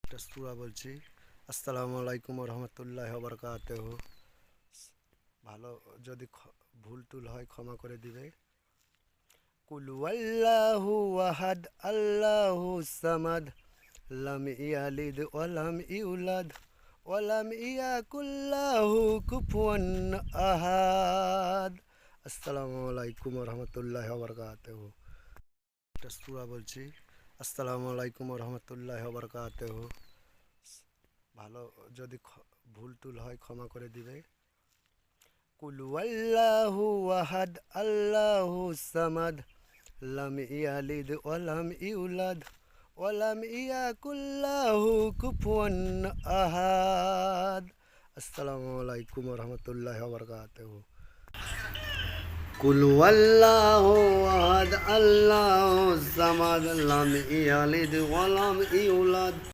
একটা সূরা বলছি। আসসালামু আলাইকুম রহমতুল্লাহ বারাকাতুহু। ভালো যদি ভুল টুল হয় ক্ষমা করে দিবে। কুল ওয়াল্লাহু আহাদ আল্লাহু সামাদ লাম ইয়ালিদ ওয়ালাম ইউলাদ ওয়ালাম ইয়াকুল লাহু কুফুয়ান আহাদ। আসসালামু আলাইকুম রহমতুল্লাহ বারাকাতুহু। একটা সূরা বলছি। আসসালামু আলাইকুম রহমতুল্লাহ বারাকাতুহু। ভালো যদি ভুল টুল হয় ক্ষমা করে দিবে। কুল ওয়াল্লাহু আহাদ আল্লাহু সামাদ লাম ইয়ালিদ ওয়ালাম ইউলাদ ওয়ালাম ইয়াকুল লাহু কুফুয়ান আহাদ। আসসালামু আলাইকুম রহমতুল্লাহ বারাকাতুহু। কুল ওয়াল্লাহু আহাদ আল্লাহু সামাদ লাম ইয়ালিদ ওয়ালাম ইউলাদ